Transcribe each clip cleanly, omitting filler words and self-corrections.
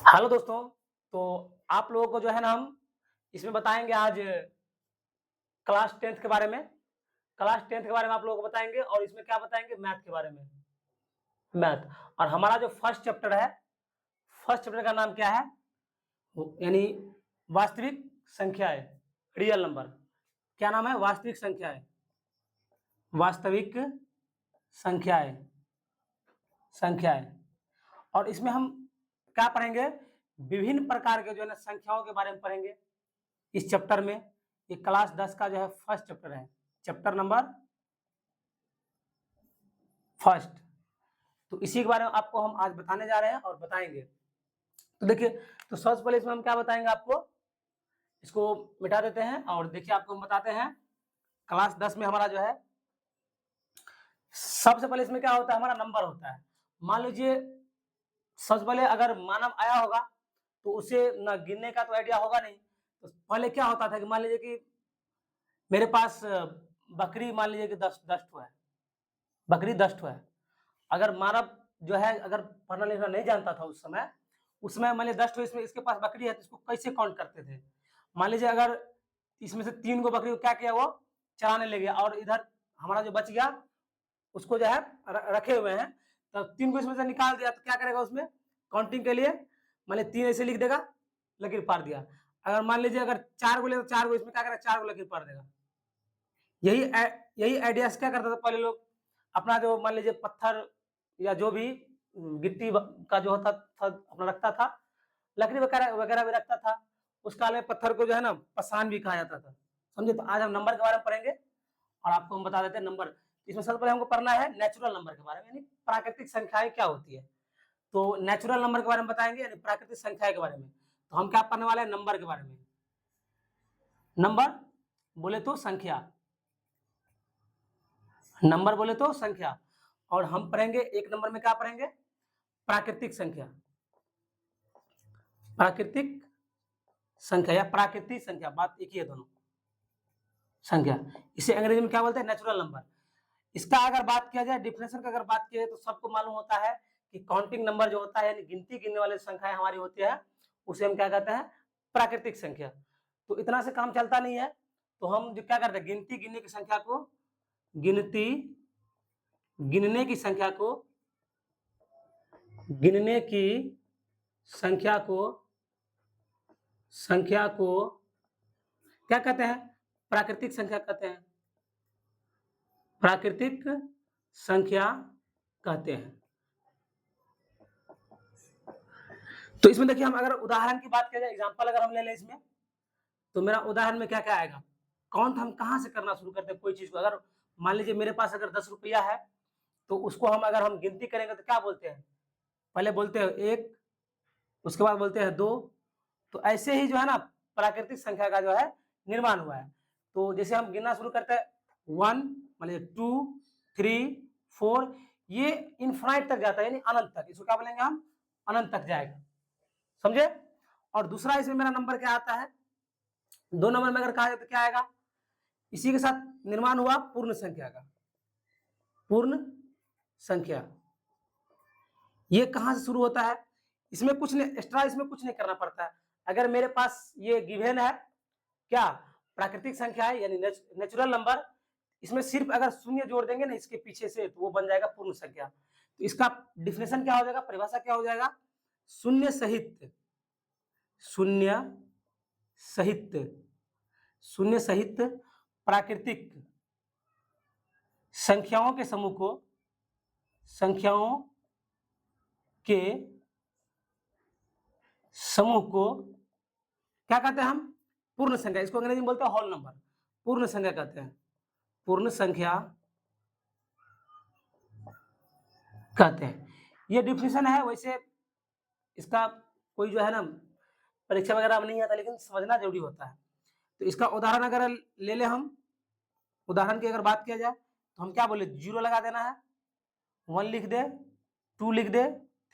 Hello दोस्तों, तो आप लोगों को जो है ना हम इसमें बताएँगे आज क्लास 10th के बारे में। क्लास 10th के बारे में आप लोगों को बताएँगे और इसमें क्या बताएँगे मैथ के बारे में। मैथ और हमारा जो फर्स्ट चैप्टर है, फर्स्ट चैप्टर का नाम क्या है? वो यानी वास्तविक संख्याएँ, रियल नंबर। क्या नाम है? वास्तविक संख्याएँ। वास्तविक संख्याएँ, संख्याएँ और इसमें हम क्या पढ़ेंगे? विभिन्न प्रकार के जो है ना संख्याओं के बारे में पढ़ेंगे। इस चैप्टर में ये क्लास 10 का जो है फर्स्ट चैप्टर है, चैप्टर नंबर फर्स्ट। तो इसी के बारे में आपको हम आज बताने जा रहे हैं और बताएंगे। तो देखिए, तो सबसे पहले इसमें हम क्या बताएंगे आपको, इसको मिटा देते हैं और देखिए आपको हम बताते हैं क्लास 10 में हमारा जो है सबसे पहले इसमें क्या होता है, हमारा नंबर होता है। मान लीजिए सबसे पहले अगर मानव आया होगा तो उसे ना गिनने का तो आइडिया होगा नहीं। तो पहले क्या होता था कि मान लीजिए कि मेरे पास बकरी मान लीजिए कि 10 ठो है, बकरी 10 ठो है। अगर मानव जो है अगर पढ़ना लिखना नहीं जानता था उस समय मान लीजिए 10 ठो इसमें इसके पास बकरी है तो इसको कैसे काउंट करते थे? मान लीजिए अगर इसमें से 3 गो बकरी को क्या किया, वो चराने ले गया और इधर हमारा जो बच गया उसको जो है रखे हुए हैं, तो 3 को इसमें से निकाल दिया तो क्या करेगा उसमें काउंटिंग के लिए? मान लीजिए 3 ऐसे लिख देगा, लकीर पार दिया। अगर मान लीजिए अगर 4 को ले तो 4 को इसमें क्या करेगा, 4 को लकीर पार देगा। यही आइडियाज क्या करता था पहले लोग, अपना जो मान लीजिए पत्थर या जो भी गिट्टी का जो होता था अपना रखता था, लकड़ी वगैरह वगैरह भी रखता था। उस काल में पत्थर को जो है ना पसान भी कहा जाता था। समझे? तो आज हम नंबर के बारे में पढ़ेंगे और आपको हम बता देते हैं नंबर। इसमें सबसे पहले हमको पढ़ना है नेचुरल नंबर के बारे में, यानी प्राकृतिक संख्याएं क्या होती है। तो नेचुरल नंबर के बारे में बताएंगे यानी प्राकृतिक संख्या के बारे में। तो हम क्या पढ़ने वाले हैं? नंबर के बारे में। नंबर बोले तो संख्या, नंबर बोले तो संख्या। और हम पढ़ेंगे एक नंबर में क्या पढ़ेंगे? प्राकृतिक संख्या, प्राकृतिक संख्या या प्राकृतिक संख्या, बात एक ही है दोनों। संख्या इसे अंग्रेजी में क्या बोलते हैं? Natural number. इसका अगर बात किया जाए, डिफिनेशन का अगर बात किया जाए तो सबको मालूम होता है कि काउंटिंग नंबर जो होता है यानी गिनती गिनने वाली संख्याएं हमारी होती है, उसे हम क्या कहते हैं? प्राकृतिक संख्या। तो इतना से काम चलता नहीं है, तो हम जो क्या करते हैं, गिनती गिनने की संख्या को, गिनती गिनने की संख्या को, गिनने की संख्या को, संख्या को क्या कहते हैं? प्राकृतिक संख्या कहते हैं, प्राकृतिक संख्या कहते हैं। तो इसमें देखिए हम अगर उदाहरण की बात किया जाए, एग्जांपल अगर हम ले लें इसमें, तो मेरा उदाहरण में क्या क्या आएगा? काउंट हम कहाँ से करना शुरू करते हैं कोई चीज को? अगर मान लीजिए मेरे पास अगर 10 रुपया है तो उसको हम अगर हम गिनती करेंगे तो क्या बोलते हैं? पहले बोलते हैं 1, उसके बाद बोलते हैं 2। तो ऐसे ही जो है ना प्राकृतिक संख्या का जो है निर्माण हुआ है। तो जैसे हम गिनना शुरू करते हैं 1, मान लीजिए 2, 3, 4, ये इनफाइनाइट तक जाता है यानी अनंत तक। इसको क्या बोलेंगे हम? अनंत तक जाएगा। समझे? और दूसरा इसमें मेरा नंबर क्या आता है? 2 नंबर में अगर कहा जाए तो क्या आएगा? इसी के साथ निर्माण हुआ पूर्ण संख्या का। पूर्ण संख्या ये कहां से शुरू होता है? इसमें कुछ नहीं एक्स्ट्रा, इसमें कुछ नहीं करना पड़ता है। अगर मेरे पास ये गिवन है क्या, प्राकृतिक संख्या है यानी नेचुरल नंबर, इसमें सिर्फ अगर शून्य जोड़ देंगे ना इसके पीछे से तो वो बन जाएगा पूर्ण संख्या। तो इसका डिफिनेशन क्या हो जाएगा, परिभाषा क्या हो जाएगा? शून्य सहित, शून्य सहित, शून्य सहित प्राकृतिक संख्याओं के समूह को, संख्याओं के समूह को क्या कहते हैं हम? पूर्ण संख्या। इसको अंग्रेजी में बोलते हैं होल नंबर, पूर्ण संख्या कहते हैं, पूर्ण संख्या कहते हैं। ये डिफिनेशन है। वैसे इसका कोई जो है ना परीक्षा वगैरह में नहीं आता, लेकिन समझना जरूरी होता है। तो इसका उदाहरण अगर ले ले हम, उदाहरण की अगर बात किया जाए तो हम क्या बोले? 0 लगा देना है, 1 लिख दे, 2 लिख दे,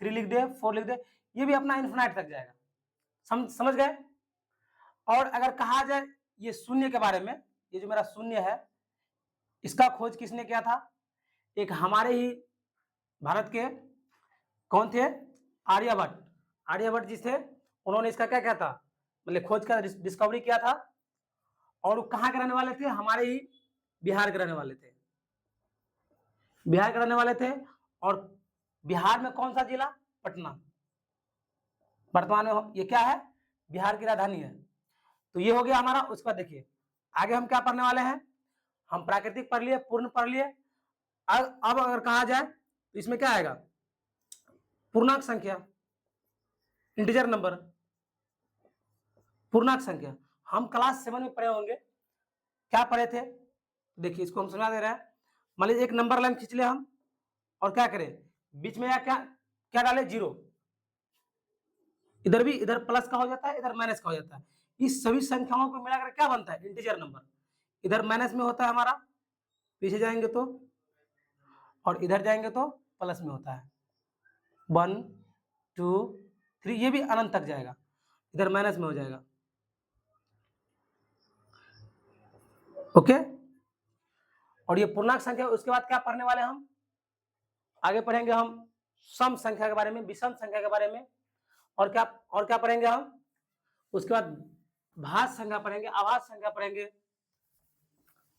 3 लिख दे, 4 लिख दे, ये भी अपना इन्फिनाइट तक जाएगा। समझ गए? और अगर कहा जाए ये शून्य के बारे में, ये जो मेरा शून्य है इसका खोज किसने किया था? एक हमारे ही भारत के कौन थे? आर्यभट्ट। आर्यभट्ट जी थे, उन्होंने इसका क्या किया था, मतलब खोज का डिस्कवरी किया था। और वो कहाँ के रहने वाले थे, हमारे ही बिहार के रहने वाले थे, बिहार के रहने वाले थे। और बिहार में कौन सा जिला, पटना, वर्तमान में ये क्या है, बिहार की राजधानी है। तो ये हो गया हमारा। उसके बाद देखिए आगे हम क्या पढ़ने वाले हैं, हम प्राकृतिक पढ़ लिए, पूर्ण पढ़ लिए। अब अगर कहा जाए तो इसमें क्या आएगा, पूर्णांक संख्या, इंटीजर नंबर, पूर्णांक संख्या। हम क्लास 7 में पढ़े होंगे, क्या पढ़े थे, देखिए इसको हम समझा दे रहे हैं। मान लीजिए एक नंबर लाइन खींच ले हम, और क्या करें, बीच में या क्या क्या डाले, जीरो। इधर भी, इधर प्लस का हो जाता है, इधर माइनस का हो जाता है। इस सभी संख्याओं को मिलाकर क्या बनता है, इंटीजर नंबर। इधर माइनस में होता है हमारा, पीछे जाएंगे तो, और इधर जाएंगे तो प्लस में होता है। 1 2 3, ये भी अनंत तक जाएगा, इधर माइनस में हो जाएगा। ओके। और ये पूर्णांक संख्या। उसके बाद क्या पढ़ने वाले हम, आगे पढ़ेंगे हम सम संख्या के बारे में, विषम संख्या के बारे में। और क्या पढ़ेंगे हम, उसके बाद भाज्य संख्या पढ़ेंगे, अभाज्य संख्या पढ़ेंगे।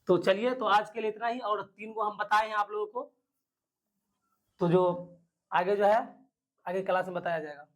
तो चलिए, तो आज के लिए इतना ही, और 3 को हम बताए हैं आप लोगों को। तो जो आगे जो है, आगे क्लास में बताया जाएगा।